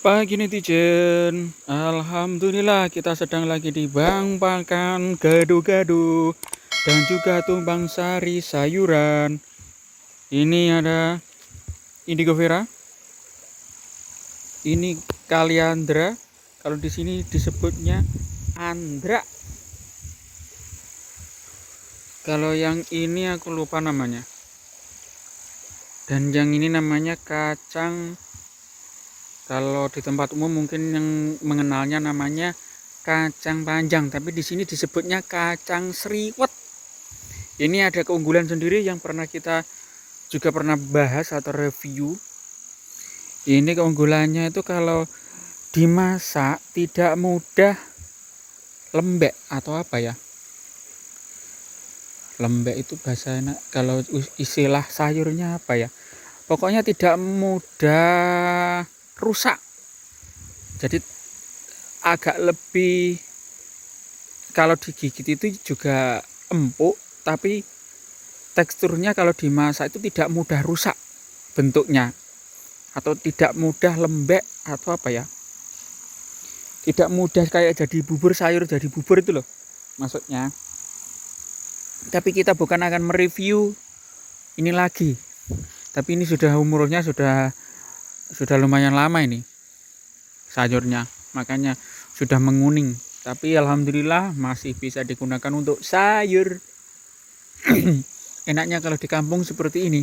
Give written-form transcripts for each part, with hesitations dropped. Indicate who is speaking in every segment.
Speaker 1: Pagi netizen, alhamdulillah kita sedang lagi di Bang Pakan gado-gado dan juga tumbang sari sayuran. Ini ada indigo vera, ini kaliandra, kalau di sini disebutnya andra. Kalau yang ini aku lupa namanya. Dan yang ini namanya kacang. Kalau di tempat umum mungkin yang mengenalnya namanya kacang panjang, tapi di sini disebutnya kacang seriwet. Ini ada keunggulan sendiri yang kita juga pernah bahas atau review. Ini keunggulannya itu kalau dimasak tidak mudah lembek atau apa ya? Lembek itu bahasa enak, kalau istilah sayurnya apa ya? Pokoknya tidak mudah rusak. Jadi agak lebih, kalau digigit itu juga empuk, tapi teksturnya kalau dimasak itu tidak mudah rusak bentuknya, atau tidak mudah lembek atau apa ya, tidak mudah kayak jadi bubur, sayur jadi bubur itu loh maksudnya. Tapi kita bukan akan mereview ini lagi, tapi ini sudah umurnya sudah lumayan lama ini sayurnya, makanya sudah menguning. Tapi alhamdulillah masih bisa digunakan untuk sayur. Enaknya kalau di kampung seperti ini,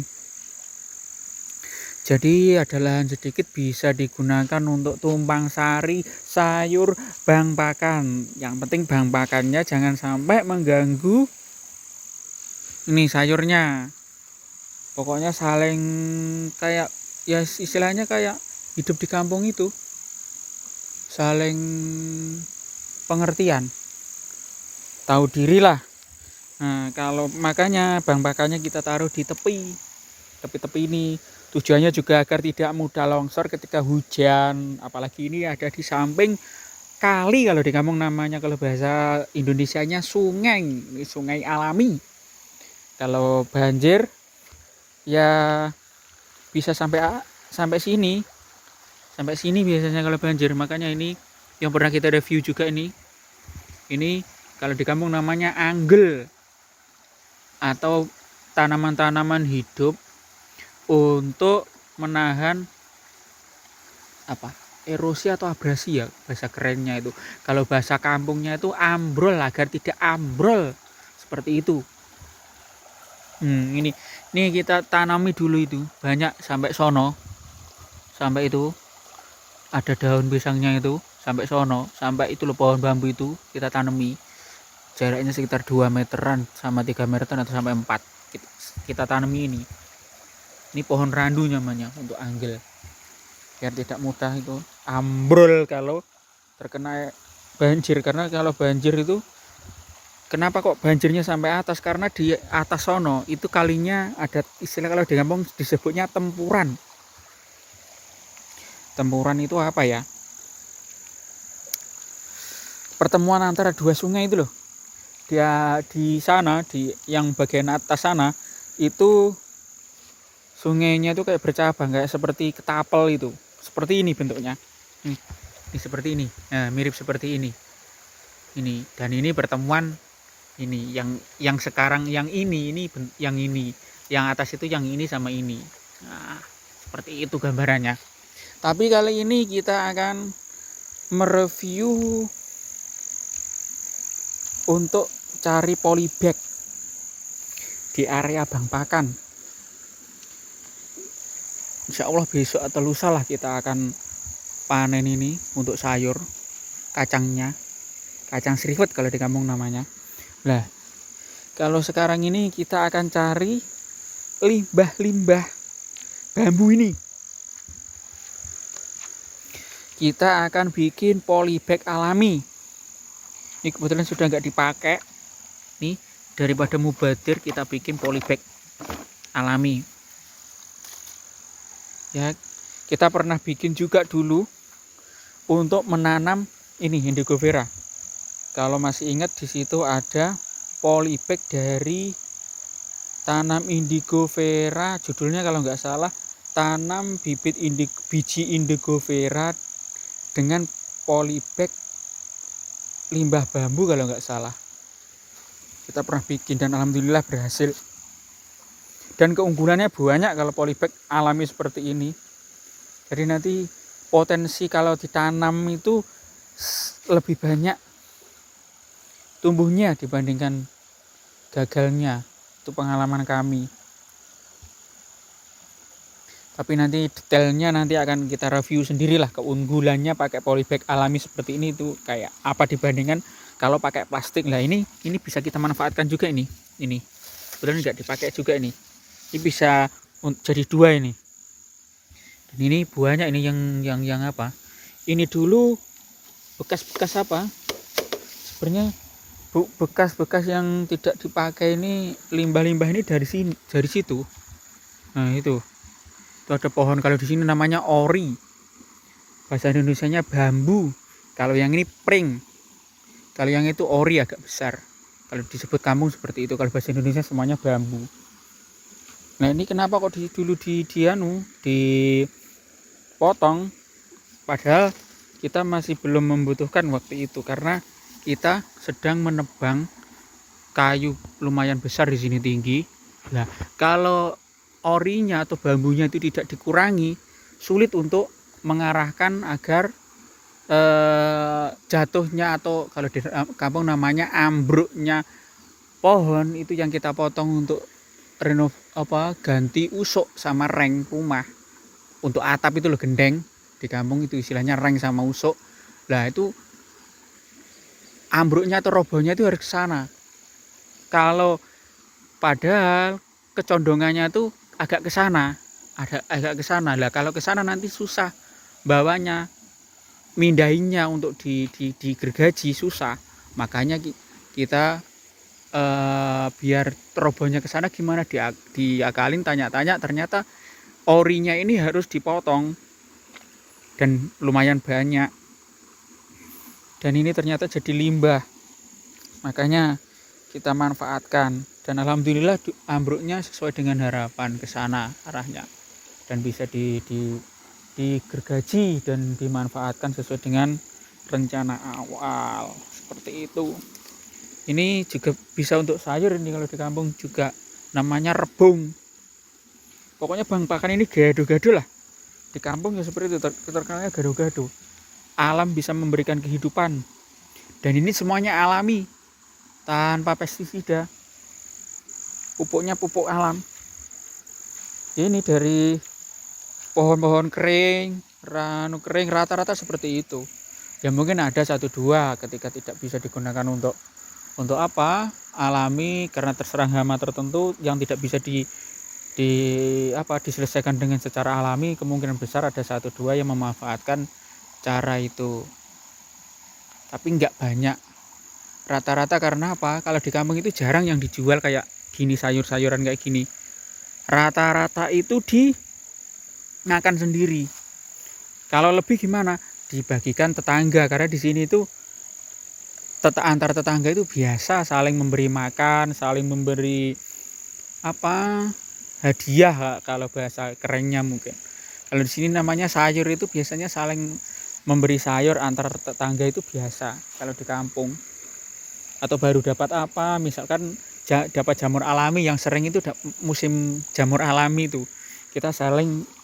Speaker 1: jadi ada lahan sedikit bisa digunakan untuk tumpang sari sayur Bang Pakan. Yang penting Bang Pakannya jangan sampai mengganggu ini sayurnya. Pokoknya saling kayak, ya istilahnya kayak hidup di kampung itu, saling pengertian, tahu diri lah. Nah, kalau makanya Bang Pakannya kita taruh di tepi ini, tujuannya juga agar tidak mudah longsor ketika hujan. Apalagi ini ada di samping kali, kalau di kampung namanya, kalau bahasa Indonesianya sungai. Ini sungai alami. Kalau banjir ya bisa sampai sini. Sampai sini biasanya kalau banjir. Makanya ini yang pernah kita review juga, ini kalau di kampung namanya anggel, atau tanaman-tanaman hidup untuk menahan apa, erosi atau abrasi ya bahasa kerennya itu. Kalau bahasa kampungnya itu ambrol, agar tidak ambrol seperti itu. Ini kita tanami dulu itu banyak sampai sono, sampai itu ada daun pisangnya itu, sampai sono, sampai itu loh pohon bambu itu kita tanami. Jaraknya sekitar 2 meteran sama 3 meteran atau sampai 4. Kita tanami ini. Ini pohon randu namanya untuk anggel. Biar tidak mudah itu ambrol kalau terkena banjir. Karena kalau banjir itu, kenapa kok banjirnya sampai atas? Karena di atas sono itu kalinya ada istilah, kalau di kampung disebutnya tempuran. Tempuran itu apa ya? Pertemuan antara dua sungai itu loh. Dia di sana, di yang bagian atas sana itu sungainya itu kayak bercabang, kayak seperti ketapel itu. Seperti ini bentuknya. Ini seperti ini. Nah, mirip seperti ini. Dan ini pertemuan ini yang sekarang yang ini yang atas itu, yang ini sama ini. Nah, seperti itu gambarannya. Tapi kali ini kita akan mereview untuk cari polybag di area Bang Pakan. Insya Allah besok atau lusa lah kita akan panen ini untuk sayur kacangnya, kacang seriwet kalau di kampung namanya. Nah, kalau sekarang ini kita akan cari limbah-limbah bambu ini. Kita akan bikin polybag alami. Ini kebetulan sudah nggak dipakai. Nih, daripada mubadir kita bikin polybag alami. Ya, kita pernah bikin juga dulu untuk menanam ini indigo vera. Kalau masih ingat, di situ ada polybag dari tanam indigo vera, judulnya kalau nggak salah tanam biji indigo vera dengan polybag limbah bambu kalau nggak salah. Kita pernah bikin dan alhamdulillah berhasil. Dan keunggulannya banyak kalau polybag alami seperti ini. Jadi nanti potensi kalau ditanam itu lebih banyak tumbuhnya dibandingkan gagalnya. Itu pengalaman kami. Tapi nanti detailnya nanti akan kita review sendirilah, keunggulannya pakai polybag alami seperti ini itu kayak apa dibandingkan kalau pakai plastik. Lah ini bisa kita manfaatkan juga ini. Sebenarnya nggak dipakai juga ini. Ini bisa jadi dua ini. Dan ini buahnya ini yang apa? Ini dulu bekas-bekas apa? Sebenarnya bekas-bekas yang tidak dipakai ini, limbah-limbah ini dari situ. Nah, itu ada pohon, kalau di sini namanya ori, bahasa Indonesianya bambu. Kalau yang ini pring, kalau yang itu ori agak besar. Kalau disebut kampung seperti itu, kalau bahasa Indonesia semuanya bambu. Nah ini kenapa kok dulu dipotong, padahal kita masih belum membutuhkan waktu itu karena kita sedang menebang kayu lumayan besar di sini tinggi. Nah kalau orinya atau bambunya itu tidak dikurangi, sulit untuk mengarahkan agar jatuhnya atau kalau di kampung namanya ambruknya pohon itu yang kita potong untuk ganti usuk sama reng rumah. Untuk atap itu loh, gendeng di kampung itu istilahnya reng sama usuk. Lah itu ambruknya atau robohnya itu harus ke sana. Kalau padahal kecondongannya itu agak ke sana, Lah kalau ke sana nanti susah bawanya, mindahinnya untuk digergaji susah. Makanya kita biar robohnya ke sana gimana, diakalin, tanya-tanya, ternyata orinya ini harus dipotong dan lumayan banyak. Dan ini ternyata jadi limbah. Makanya kita manfaatkan. Dan alhamdulillah ambruknya sesuai dengan harapan ke sana arahnya. Dan bisa digergaji dan dimanfaatkan sesuai dengan rencana awal. Seperti itu. Ini juga bisa untuk sayur ini kalau di kampung juga namanya rebung. Pokoknya bang pakan ini gado-gado lah. Di kampung ya seperti itu, terkenalnya gado-gado. Alam bisa memberikan kehidupan. Dan ini semuanya alami. Tanpa pestisida. Pupuknya pupuk alam. Ini dari pohon-pohon kering, rata-rata seperti itu. Ya mungkin ada 1-2 ketika tidak bisa digunakan untuk apa? Alami karena terserang hama tertentu yang tidak bisa diselesaikan dengan secara alami, kemungkinan besar ada 1-2 yang memanfaatkan cara itu. Tapi enggak banyak. Rata-rata karena apa? Kalau di kampung itu jarang yang dijual kayak gini, sayur-sayuran kayak gini. Rata-rata itu dimakan sendiri. Kalau lebih gimana? Dibagikan tetangga, karena di sini itu antar tetangga itu biasa saling memberi makan, saling memberi hadiah kalau bahasa kerennya mungkin. Kalau di sini namanya sayur itu biasanya saling memberi sayur antar tetangga itu biasa kalau di kampung. Atau baru dapat misalkan dapat jamur alami yang sering itu musim jamur alami itu. Kita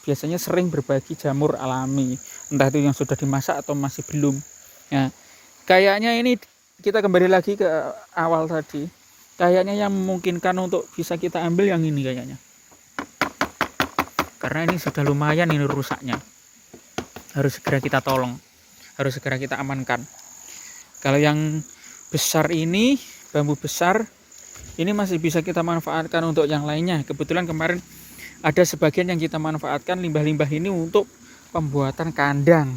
Speaker 1: biasanya sering berbagi jamur alami, entah itu yang sudah dimasak atau masih belum. Ya, kayaknya ini kita kembali lagi ke awal tadi. Kayaknya yang memungkinkan untuk bisa kita ambil yang ini kayaknya. Karena ini sudah lumayan ini rusaknya. Harus segera kita tolong. Harus segera kita amankan. Kalau yang besar ini, bambu besar, ini masih bisa kita manfaatkan untuk yang lainnya. Kebetulan kemarin ada sebagian yang kita manfaatkan limbah-limbah ini untuk pembuatan kandang.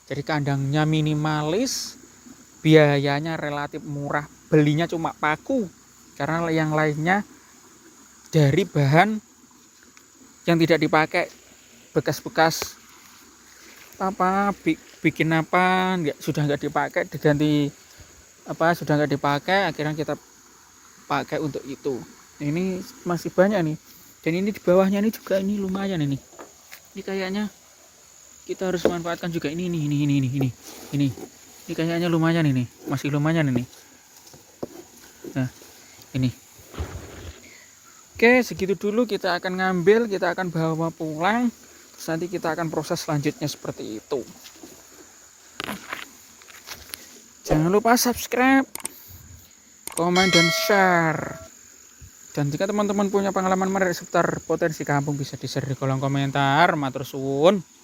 Speaker 1: Jadi kandangnya minimalis, biayanya relatif murah, belinya cuma paku. Karena yang lainnya dari bahan yang tidak dipakai, bekas-bekas bikin sudah nggak dipakai, diganti sudah nggak dipakai, akhirnya kita pakai untuk itu. Ini masih banyak nih, dan ini di bawahnya ini juga ini lumayan ini kayaknya kita harus manfaatkan juga ini. Ini kayaknya lumayan ini, masih lumayan ini. Nah, ini. Oke, segitu dulu kita akan ngambil, kita akan bawa pulang. Terus nanti kita akan proses selanjutnya seperti itu. Jangan lupa subscribe, komen, dan share. Dan jika teman-teman punya pengalaman menarik seputar potensi kampung, bisa di-share di kolom komentar. Matur suwun.